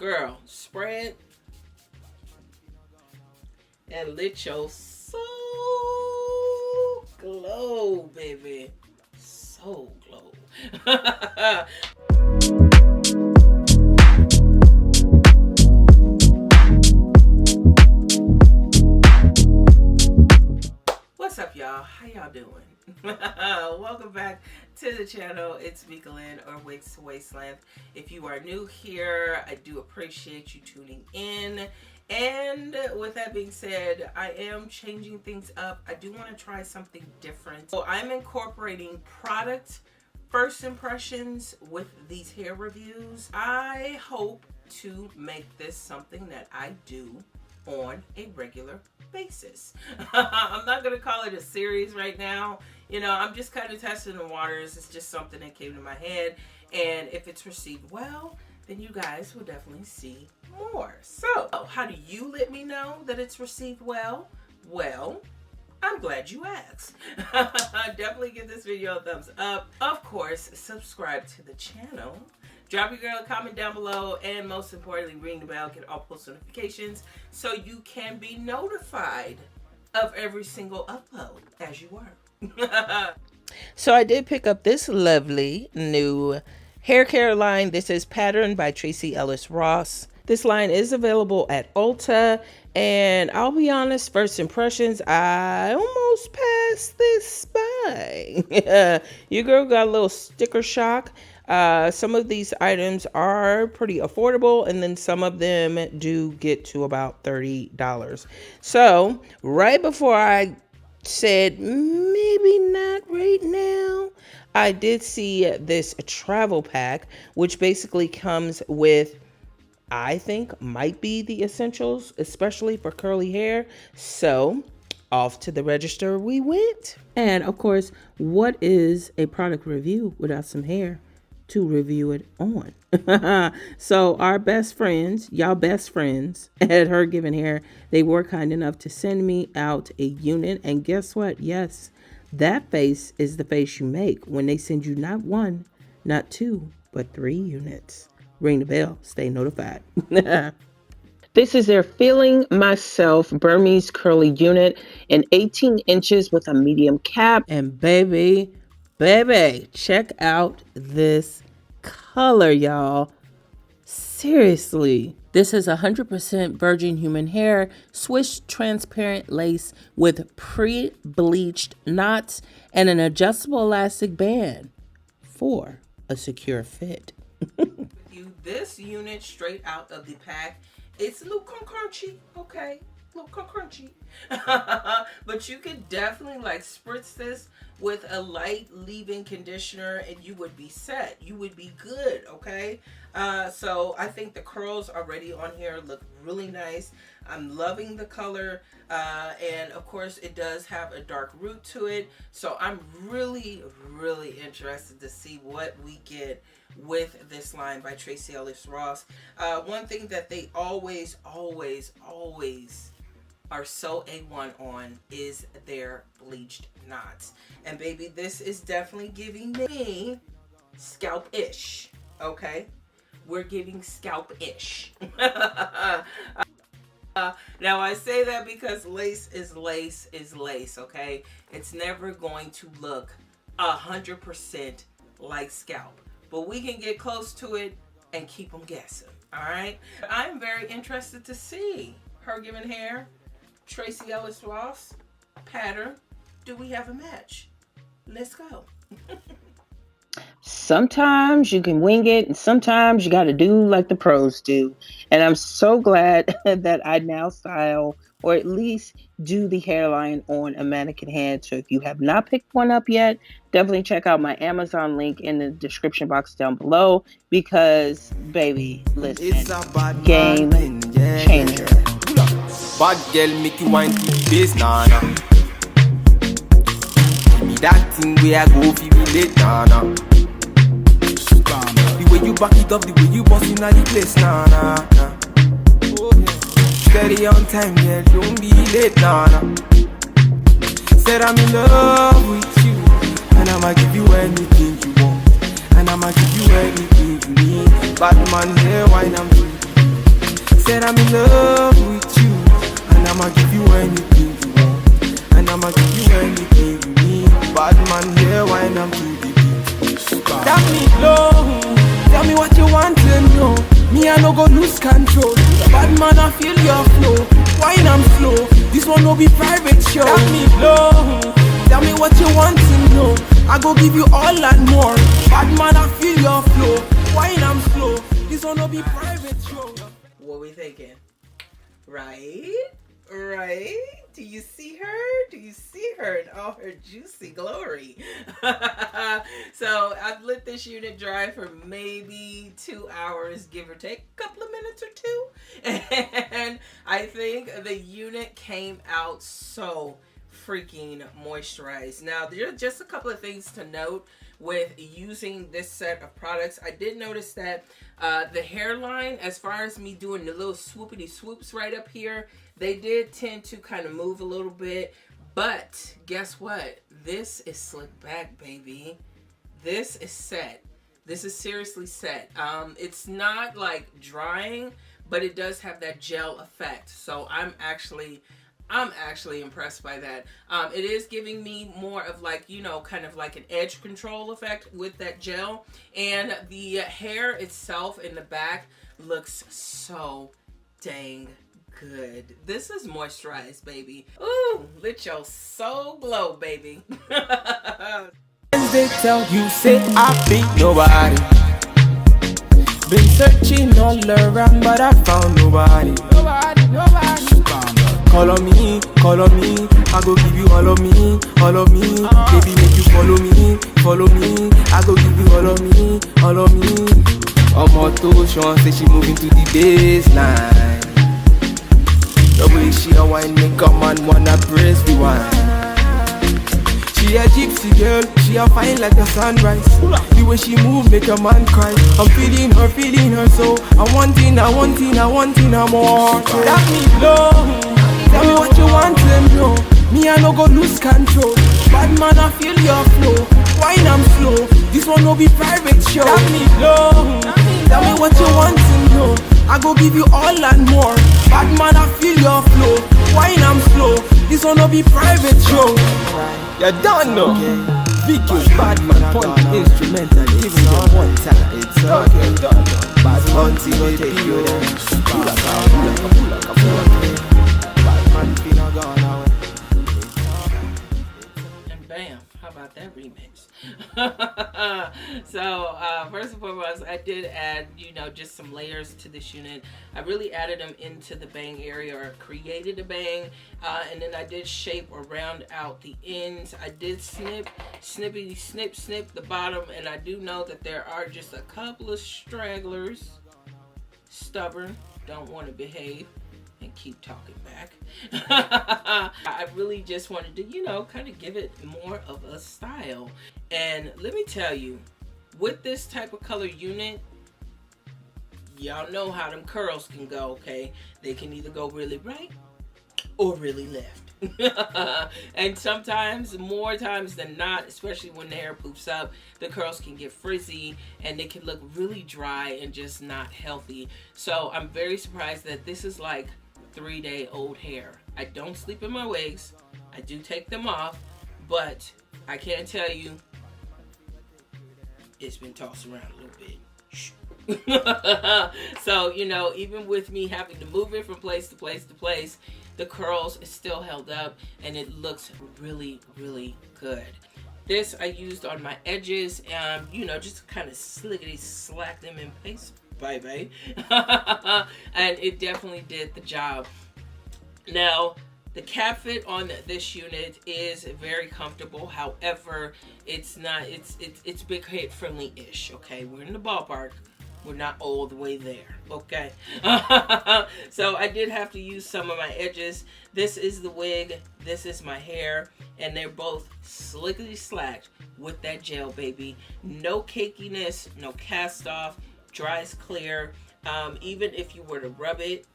Girl, spread and let your soul glow, baby. Soul glow. What's up, y'all? How y'all doing? Welcome back to the channel. It's Feelin, or Wigs to Waistland. If you are new here, I do appreciate you tuning in. And with that being said, I am changing things up. I do want to try something different. So I'm incorporating product first impressions with these hair reviews. I hope to make this something that I do on a regular basis. I'm not going to call it a series right now. You know, I'm just kind of testing the waters. It's just something that came to my head. And if it's received well, then you guys will definitely see more. So, how do you let me know that it's received well? Well, I'm glad you asked. Definitely give this video a thumbs up. Of course, subscribe to the channel. Drop your girl a comment down below, and most importantly, ring the bell, get all post notifications so you can be notified of every single upload as you are. So I did pick up this lovely new hair care line. This is Pattern by TRACEE Ellis Ross. This line is available at Ulta, and I'll be honest, first impressions, I almost passed this by. Your girl got a little sticker shock. Some of these items are pretty affordable, and then some of them do get to about $30. So right before I said maybe not right now, I did see this travel pack, which basically comes with, I think, might be the essentials, especially for curly hair. So off to the register we went. And of course, what is a product review without some hair to review it on? So our best friends, y'all best friends at HerGivenHair, they were kind enough to send me out a unit. And guess what? Yes, that face is the face you make when they send you not one, not two, but 3 units. Ring the bell, stay notified. This is their Feeling Myself Burmese Curly Unit in 18 inches with a medium cap. And baby, check out this color, y'all. Seriously. This is 100% virgin human hair, Swiss transparent lace with pre-bleached knots and an adjustable elastic band for a secure fit. This unit straight out of the pack, it's a little crunchy, okay? A little crunchy. But you could definitely like spritz this with a light leave-in conditioner and you would be set. You would be good, okay? So I think the curls already on here look really nice. I'm loving the color. And of course it does have a dark root to it. So I'm really interested to see what we get with this line by TRACEE Ellis Ross. One thing that they always are so A1 on is their bleached knots. And baby, this is definitely giving me scalp-ish, okay? We're giving scalp-ish. Now I say that because lace is lace, okay? It's never going to look 100% like scalp, but we can get close to it and keep them guessing, all right? I'm very interested to see HerGivenHair, TRACEE Ellis Ross, Pattern. Do we have a match? Let's go. Sometimes you can wing it, and sometimes you got to do like the pros do. And I'm so glad that I now style, or at least do the hairline on a mannequin head. So if you have not picked one up yet, definitely check out my Amazon link in the description box down below, because baby, listen, it's a game changer. Bad girl make you wine to the base, nah. Give me that thing where I go feel relate, nah. The way you back it up, the way you boss in the place, nah. Steady on time, yeah, don't be late, nah. Said I'm in love with you, and I'ma give you anything you want, and I'ma give you anything you need. Bad man, here, wine and Said I'm in love with you, and I'ma give you anything you want, and I'ma give you anything you need. Bad man here, wine I'm to the beat. Tell me low, tell me what you want to know. Me I no go lose control. Bad man I feel your flow, wine I'm slow. This one no be private show. Tell me low, tell me what you want to know. I go give you all and more. Bad man I feel your flow, wine I'm slow. This one no be private show. What we thinking? Right? Right? Do you see her? Do you see her in all her juicy glory? So I've let this unit dry for maybe 2 hours, give or take a couple of minutes or two. And I think the unit came out so freaking moisturized. Now, there are just a couple of things to note with using this set of products. I did notice that the hairline, as far as me doing the little swoopity swoops right up here, they did tend to kind of move a little bit. But guess what? This is slicked back, baby. This is set. This is seriously set. It's not like drying, but it does have that gel effect. So I'm actually impressed by that. It is giving me more of like, you know, kind of like an edge control effect with that gel. And the hair itself in the back looks so dang good. This is moisturized, baby. Ooh, let your soul glow, baby. They tell you say I beat nobody. Been searching all around, but I found nobody. Nobody. Call on me, I go give you all of me, Baby, make you follow me, I go give you all of me. I'm on to Sean, say she moving to the baseline. The way she a wine make a man wanna press the wine. She a gypsy girl, she a fine like the sunrise. The way she move make a man cry. I'm feeling her so I'm wanting more. Tell me low, tell me what you want to know. Me I no go lose control. Bad man I feel your flow, wine I'm slow. This one no be private show. Tell me low, tell me what you want to know. I go give you all and more. Bad man I feel your flow, wine I'm slow. This one no be private show. You don't know. VQ bad man point instrumental, even the one time. It's okay. Bad man till they take you there. Bad man finna gone away. And bam, how about that remix? So first and foremost, I did add, you know, just some layers to this unit. I really added them into the bang area, or created a bang, and then I did shape or round out the ends. I did snip the bottom, and I do know that there are just a couple of stragglers, stubborn, don't want to behave and keep talking back. I really just wanted to, you know, kind of give it more of a style. And let me tell you, with this type of color unit, y'all know how them curls can go, okay? They can either go really right or really left. And sometimes, more times than not, especially when the hair poofs up, the curls can get frizzy and they can look really dry and just not healthy. So I'm very surprised that this is like 3-day-old hair. I don't sleep in my wigs. I do take them off, but I can tell you it's been tossed around a little bit. So, you know, even with me having to move it from place to place to place, the curls is still held up and it looks really, really good. This I used on my edges, you know, just to kind of slickety slack them in place, baby. And it definitely did the job. Now, the cap fit on this unit is very comfortable. However, it's not, it's big head friendly-ish, okay? We're in the ballpark. We're not all the way there, okay? So I did have to use some of my edges. This is the wig, this is my hair, and they're both slickly slacked with that gel, baby. No cakiness, no cast off, dries clear. Even if you were to rub it,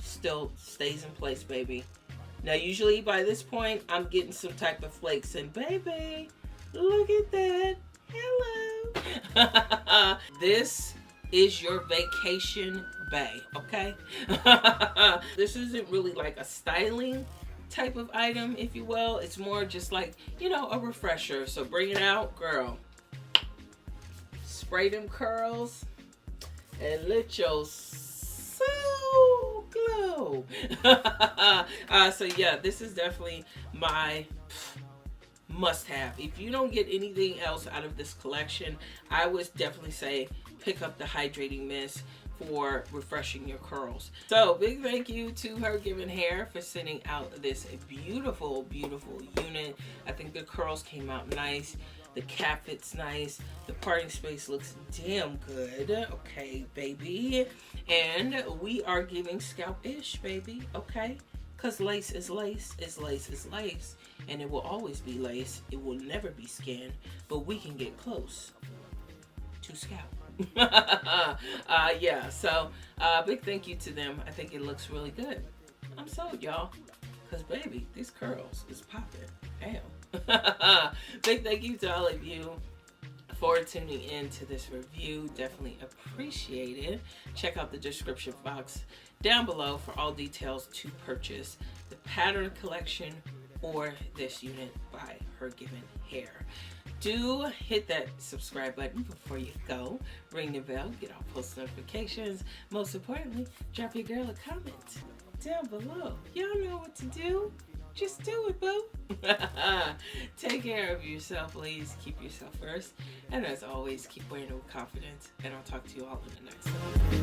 still stays in place, baby. Now, usually by this point, I'm getting some type of flakes, and baby, look at that. Hello. This is your vacation bae, okay? This isn't really like a styling type of item, if you will. It's more just like, you know, a refresher. So bring it out, girl. Spray them curls and let your soul glow. So yeah, this is definitely my must-have. If you don't get anything else out of this collection, I would definitely say pick up the hydrating mist for refreshing your curls. So big thank you to HerGivenHair for sending out this beautiful, beautiful unit. I think the curls came out nice. The cap fits nice. The parting space looks damn good. Okay, baby. And we are giving scalp-ish, baby. Okay? Because lace is lace. Lace is lace. And it will always be lace. It will never be skin. But we can get close to scalp. Yeah, so big thank you to them. I think it looks really good. I'm sold, y'all. Because, baby, these curls is popping. Damn. Big thank you to all of you for tuning in to this review. Definitely appreciate it. Check out the description box down below for all details to purchase the Pattern collection or this unit by HerGivenHair. Do hit that subscribe button before you go. Ring the bell, get all post notifications. Most importantly, drop your girl a comment down below. Y'all know what to do. Just do it, boo. Take care of yourself, please. Keep yourself first. And as always, keep wearing it with confidence. And I'll talk to you all in the next one.